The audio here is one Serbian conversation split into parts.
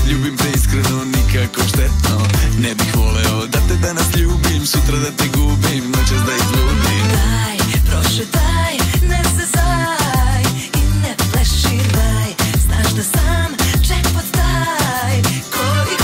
Ljubim te iskreno, nikako štetno. Ne bih voleo da te danas ljubim, sutra da te gubim, noćas da izludim. Daj, prošle daj, ne zezaj i ne pleširaj. Znaš da sam jackpot taj, koji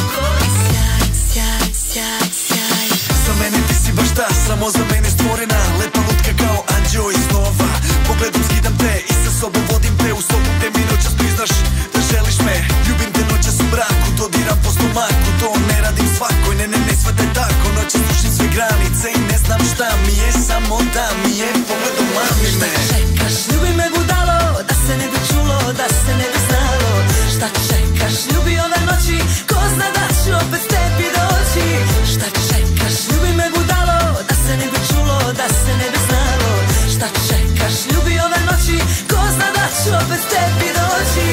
sjaj, sjaj, sjaj, sjaj. Za mene ti si baš ta, samo za mene stvorena. Lepa lutka kao anđeo iznova. Pogledom skidam te i sa sobom vodim te u sobu gde mi noćas priznaš da želiš me. Ljubim te noćas u mraku, dodiram po stomaku. To ne radim svakoj, ne sve da je tako. Noćas dušim sve granice i ne znam šta mi je, samo da mi je pogledom mami me. Šta čekaš, ljubi me budalo, da se ne bi čulo, da se ne bi znalo. Šta čekaš, ljubi ove noći, ko zna da ću opet tebi doći. Šta čekaš, ljubi me budalo, da se ne bi čulo, da se ne bi znalo. Šta čekaš, ljubi ove noći, ko zna da ću opet tebi doći.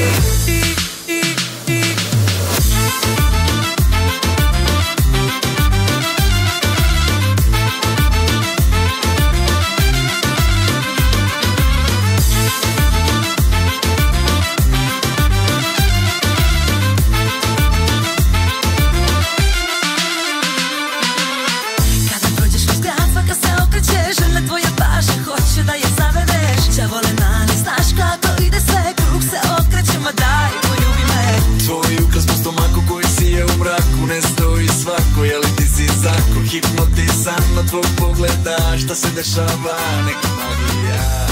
Hipnotizam od tvog pogleda, šta se dešava, neka magija.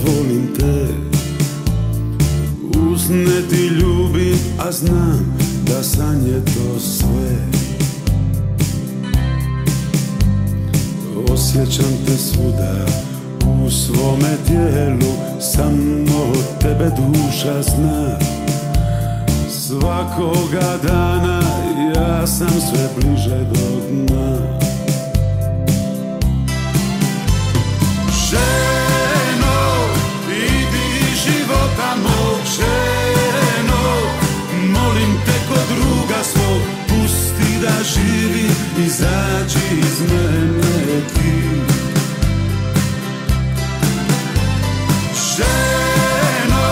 Volim te, uz ne ti ljubim, a znam da san je to sve. Osjećam te svuda, u svome tijelu, samo tebe duša zna. Svakoga dana ja sam sve bliže do dna. Života mog ženo, molim te kod druga svog, pusti da živi, izađi iz mene ti. Ženo,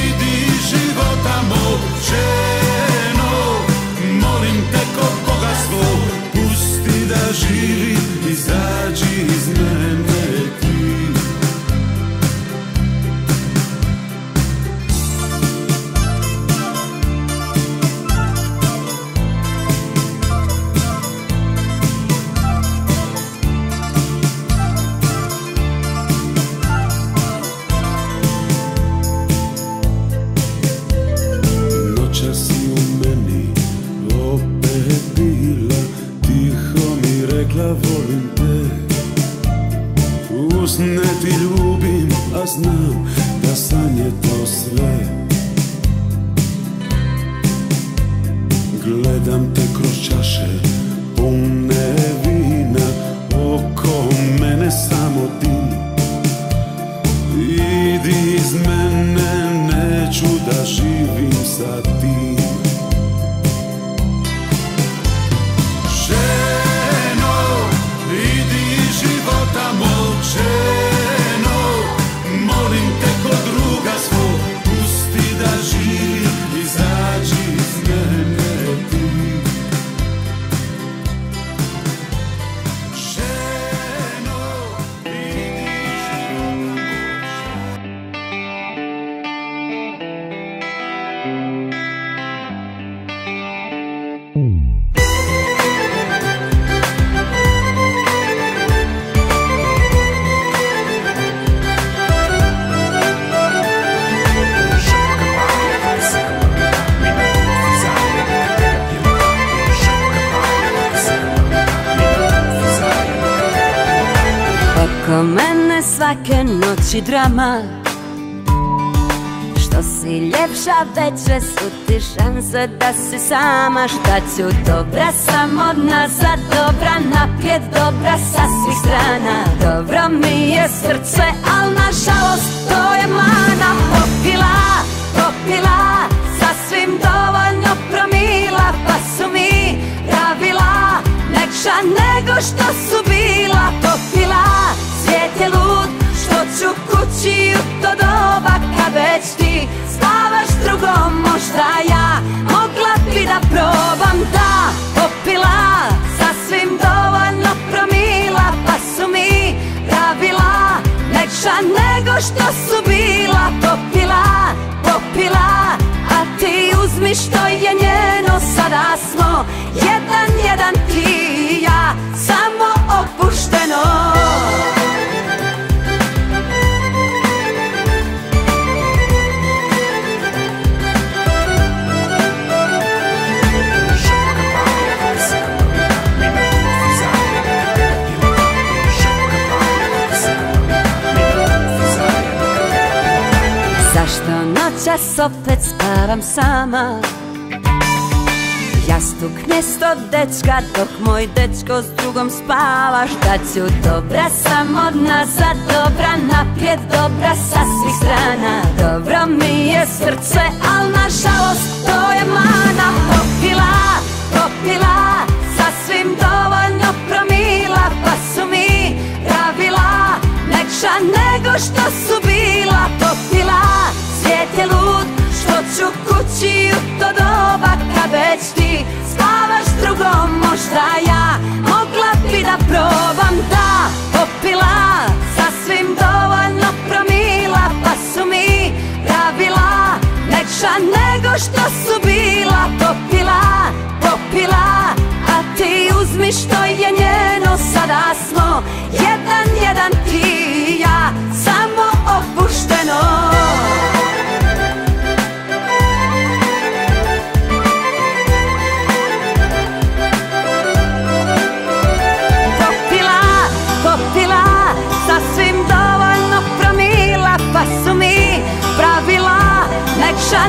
idi života mog ženo, molim te kod koga svog, pusti da živi, izađi iz mene ti. Volim te, uz ne ti ljubim, a znam da san je to sve. Gledam te kroz čaše pune vina, oko mene samo dim. Idi iz mene, neću da živim sa tim. Života mog ženo, molim te kod druga svog, pusti da živi, izađi iz mene ti. svake noći drama. Što si ljepša, veće su ti šanse da si sama. Šta ću, dobra sam od nazad, dobra naprijed, dobra sa svih strana. Dobro mi je srce, al nažalost to je mana. Popila, popila, sasvim dovoljno promila, pa su mi pravila mekša nego što su bila. Popila, svijet je lud, što ću kući u to doba kad već ti spavaš drugom. Možda ja mogla bi da probam, da. Popila, sasvim dovoljno promila, pa su mi pravila mekša nego što su bila. Popila, popila, a ti uzmi što je njeno. Sada smo jedan ti i ja, samo opušteno. Zašto noćas opet spavam sama? Jastuk mjesto dečka, dok moj dečko s drugom spava. Šta ću, dobra sam od nazad, dobra naprijed, dobra sa svih strana. Dobro mi je srce, al nažalost to je mana. Popila, popila, sasvim dovoljno promila, pa su mi pravila mekša nego što su bila. Popila, svijet je lud, što ću kući u to doba kad već ti spavaš drugom. Možda ja mogla bi da probam, da. Popila, sasvim dovoljno promila, pa su mi pravila mekša nego što su bila. Popila, popila, a ti uzmi što je njeno. Sada smo jedan ti i ja, samo opušteno. Sasvim dovoljno promila, pa su mi pravila mekša